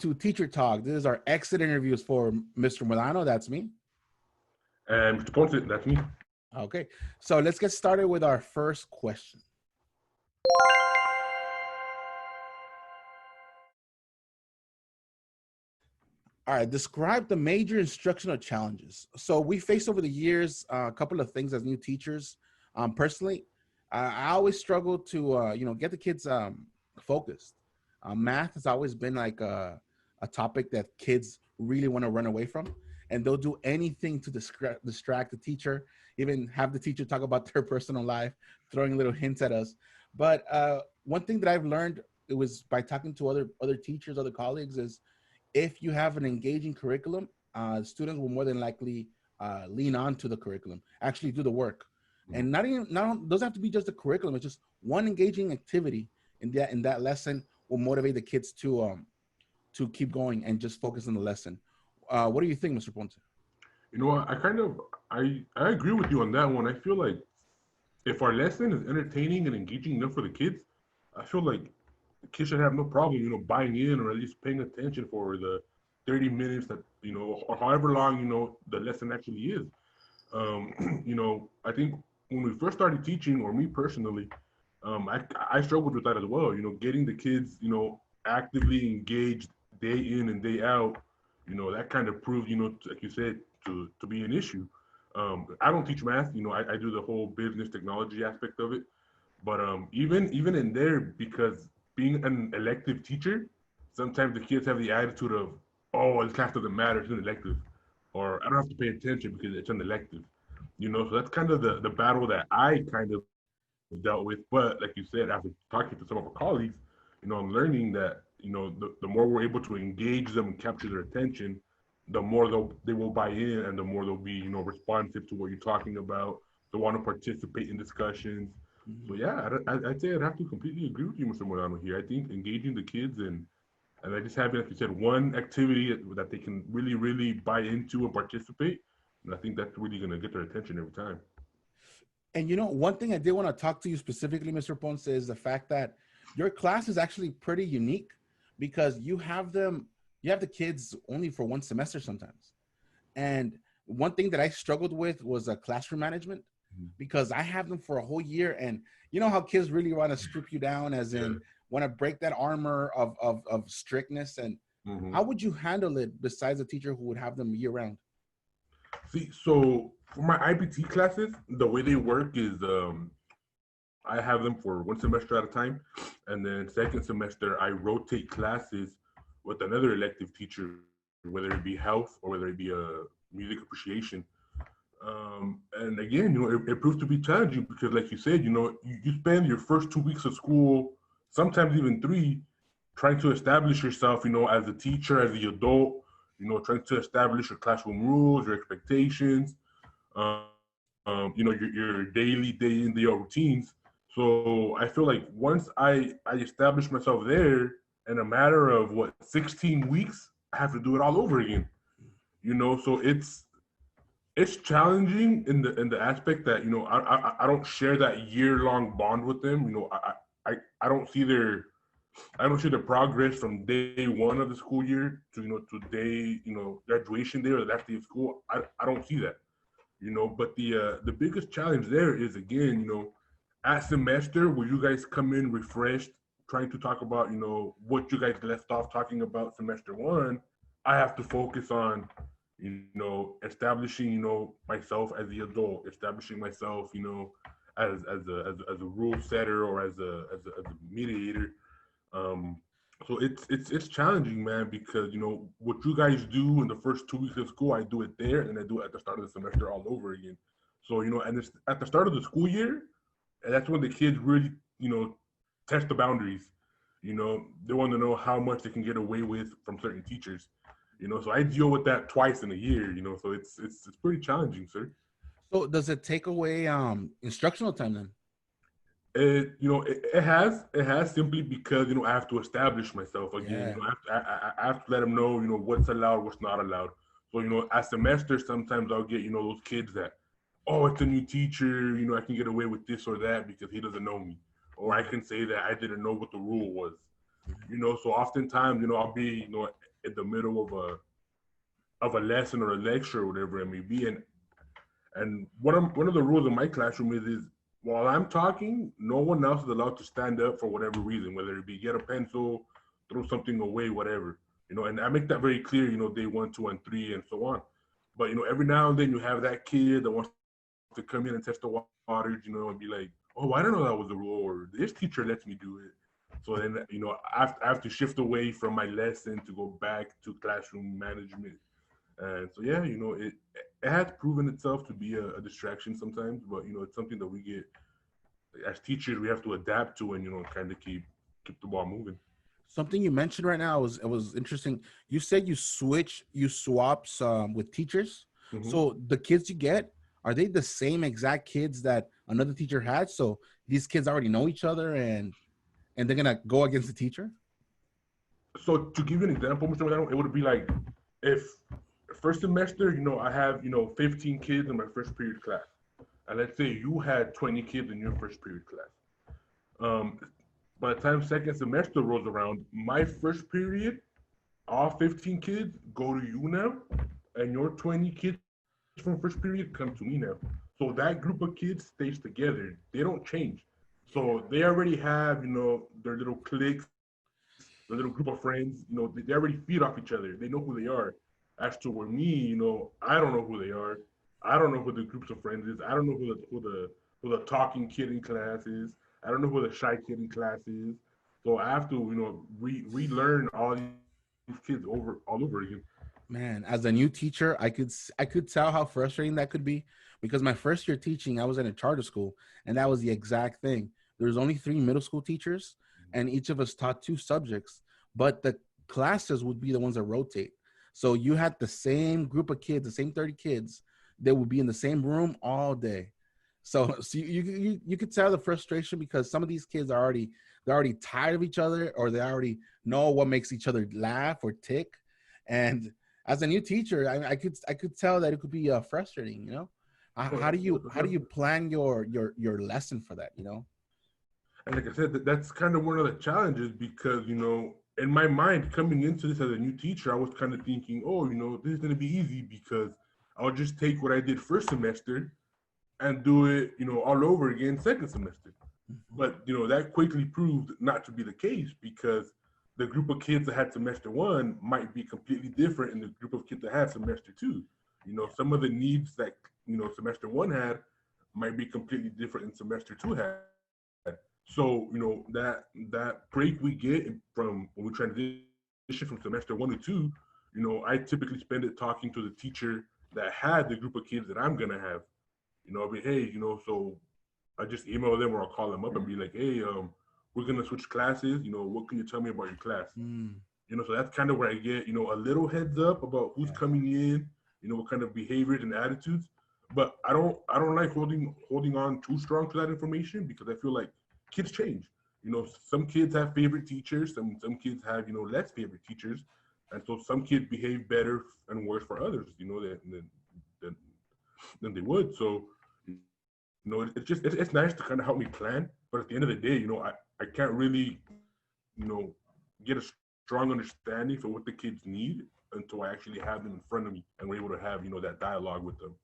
to Teacher Talk. This is our exit interviews for Mr. Milano. That's me. And Mr. Ponce, that's me. Okay, so let's get started with our first question. All right, describe the major instructional challenges. So we faced over the years a couple of things as new teachers. Personally, I always struggle to get the kids focused. Math has always been like a topic that kids really want to run away from, and they'll do anything to distract the teacher, even have the teacher talk about their personal life, throwing little hints at us. But one thing that I've learned, it was by talking to other teachers, other colleagues, is if you have an engaging curriculum, students will more than likely lean on to the curriculum, actually do the work. And not doesn't have to be just the curriculum. It's just one engaging activity in that lesson will motivate the kids to keep going and just focus on the lesson. What do you think, Mr. Ponce? You know what? I agree with you on that one. I feel like if our lesson is entertaining and engaging enough for the kids, I feel like the kids should have no problem, buying in or at least paying attention for the 30 minutes that, or however long, the lesson actually is. I think when we first started teaching, or me personally, I struggled with that as well. Getting the kids, actively engaged day in and day out. That kind of proved, like you said, to be an issue. I don't teach math. I do the whole business technology aspect of it. But even in there, because being an elective teacher, sometimes the kids have the attitude of, oh, this class doesn't matter, it's an elective, or I don't have to pay attention because it's an elective. So that's kind of the battle that I kind of dealt with. But like you said, after talking to some of our colleagues, I'm learning that the more we're able to engage them and capture their attention, the more they will buy in, and the more they'll be responsive to what you're talking about. They want to participate in discussions. So yeah, I'd say I'd have to completely agree with you, Mr. Morano here. I think engaging the kids and I just having, like you said, one activity that they can really, really buy into and participate. And I think that's really going to get their attention every time. And one thing I did want to talk to you specifically, Mr. Ponce, is the fact that your class is actually pretty unique because you have the kids only for one semester sometimes. And one thing that I struggled with was classroom management because I have them for a whole year. And you know how kids really want to strip you down, as in want to break that armor of strictness. And how would you handle it besides a teacher who would have them year round? See, so for my IPT classes, the way they work is I have them for one semester at a time. And then second semester, I rotate classes with another elective teacher, whether it be health or whether it be music appreciation. And again, it proves to be challenging because, like you said, you spend your first 2 weeks of school, sometimes even three, trying to establish yourself, as a teacher, as the adult, trying to establish your classroom rules, your expectations, your daily, day in, day out routines. So I feel like once I established myself there, in a matter of 16 weeks, I have to do it all over again. So it's challenging in the aspect that I don't share that year-long bond with them. I don't see their progress from day one of the school year to day graduation day or the last day of school. I don't see that. But the biggest challenge there is, again, at semester where you guys come in refreshed, trying to talk about what you guys left off talking about semester one. I have to focus on establishing myself as the adult, establishing myself as a rule setter or as a mediator. um so it's challenging, man, because what you guys do in the first 2 weeks of school, I do it there, and I do it at the start of the semester all over again. So and it's at the start of the school year, and that's when the kids really test the boundaries. They want to know how much they can get away with from certain teachers. So I deal with that twice in a year. So it's pretty challenging, sir. So does it take away instructional time then? It has simply because I have to establish myself again. Yeah. I have to let them know what's allowed, what's not allowed. So at semester, sometimes I'll get those kids that, oh, it's a new teacher, I can get away with this or that because he doesn't know me, or I can say that I didn't know what the rule was. So oftentimes I'll be in the middle of a lesson or a lecture or whatever it may be. And one of the rules in my classroom is while I'm talking, no one else is allowed to stand up for whatever reason, whether it be get a pencil, throw something away, whatever. And I make that very clear, day one, two, and three, and so on. But every now and then you have that kid that wants to come in and test the waters, and be like, "Oh, I didn't know that was the rule," or "This teacher lets me do it." So then, I have to shift away from my lesson to go back to classroom management. And so, yeah, it has proven itself to be a distraction sometimes, but it's something that we get as teachers we have to adapt to, and kind of keep the ball moving. Something you mentioned right now was, it was interesting. You said you swap with teachers. Hmm. So the kids you get, are they the same exact kids that another teacher had? So these kids already know each other, and they're gonna go against the teacher. So to give you an example, Mr. Madano, it would be like if first semester, I have 15 kids in my first period class, and let's say you had 20 kids in your first period class. Um, by the time second semester rolls around, my first period, all 15 kids go to you now, and your 20 kids from first period come to me now. So that group of kids stays together. They don't change. So they already have, their little cliques, their little group of friends. They already feed off each other. They know who they are. As to where me, I don't know who they are. I don't know who the groups of friends is. I don't know who the talking kid in class is. I don't know who the shy kid in class is. So I have to, relearn all these kids all over again. Man, as a new teacher, I could tell how frustrating that could be, because my first year teaching, I was in a charter school, and that was the exact thing. There was only three middle school teachers, and each of us taught two subjects, but the classes would be the ones that rotate. So you had the same group of kids, the same 30 kids, that would be in the same room all day. So you could tell the frustration, because some of these kids are already, they're already tired of each other, or they already know what makes each other laugh or tick. And as a new teacher, I could tell that it could be frustrating. Oh, How do you plan your lesson for that? and like I said, that's kind of one of the challenges because in my mind, coming into this as a new teacher, I was kind of thinking, oh, this is going to be easy because I'll just take what I did first semester and do it, all over again second semester. Mhm. But that quickly proved not to be the case because the group of kids that had semester one might be completely different in the group of kids that had semester two. Some of the needs that semester one had might be completely different in semester two had. So that break we get from when we transition from semester one to two, I typically spend it talking to the teacher that had the group of kids that I'm gonna have. I'll be, hey, so I just email them or I'll call them up and be like, hey, we're gonna switch classes. What can you tell me about your class? Mm, So that's kind of where I get, a little heads up about who's yeah. coming in, what kind of behaviors and attitudes. But I don't like holding on too strong to that information because I feel like kids change. Some kids have favorite teachers, some kids have, less favorite teachers. And so some kids behave better and worse for others, than, than they would. So, it's nice to kind of help me plan. But at the end of the day, I can't really, get a strong understanding for what the kids need until I actually have them in front of me and we're able to have, that dialogue with them.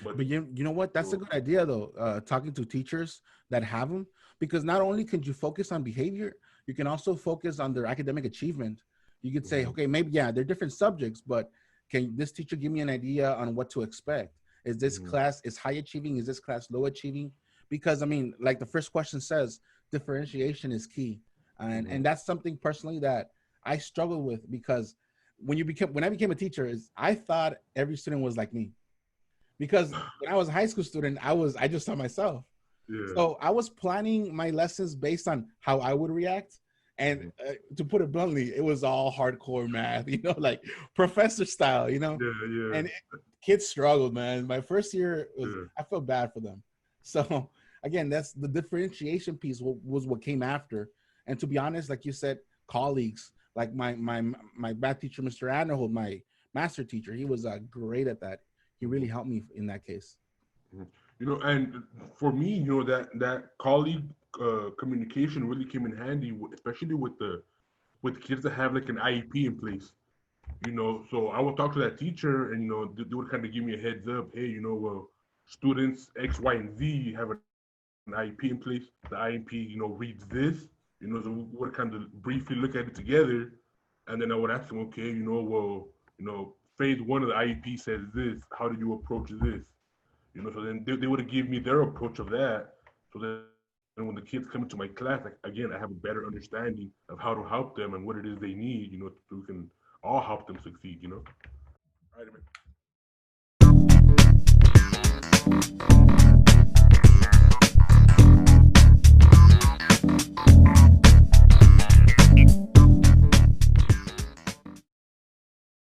But But you know what? That's a so, good idea, though. Talking to teachers that have them, because not only can you focus on behavior, you can also focus on their academic achievement. You could say, mhm, okay, maybe yeah, they're different subjects, but can this teacher give me an idea on what to expect? Is this mhm, class is high achieving? Is this class low achieving? Because I mean, like the first question says, differentiation is key, and mhm. that's something personally that I struggle with, because when I became a teacher, is I thought every student was like me, because when I was a high school student, I just saw myself. Yeah. So I was planning my lessons based on how I would react. And Mhm. to put it bluntly, it was all hardcore math, like professor style. Yeah, yeah, And kids struggled, man. My first year was, yeah. I felt bad for them. So again, that's the differentiation piece was what came after. And to be honest, like you said, colleagues, like my math teacher, Mr. Adnerhold, my master teacher, he was great at that. He really Mhm, helped me in that case. mhm. And for me, that colleague communication really came in handy, especially with the kids that have like an IEP in place. So I would talk to that teacher, and they would kind of give me a heads up. Hey, well, students X, Y, and Z have an IEP in place. The IEP, reads this. So we would kind of briefly look at it together, and then I would ask them, okay, well, phase one of the IEP says this. How do you approach this? So then they would give me their approach of that. So then when the kids come into my class, like, again, I have a better understanding of how to help them and what it is they need, so we can all help them succeed. All right, man.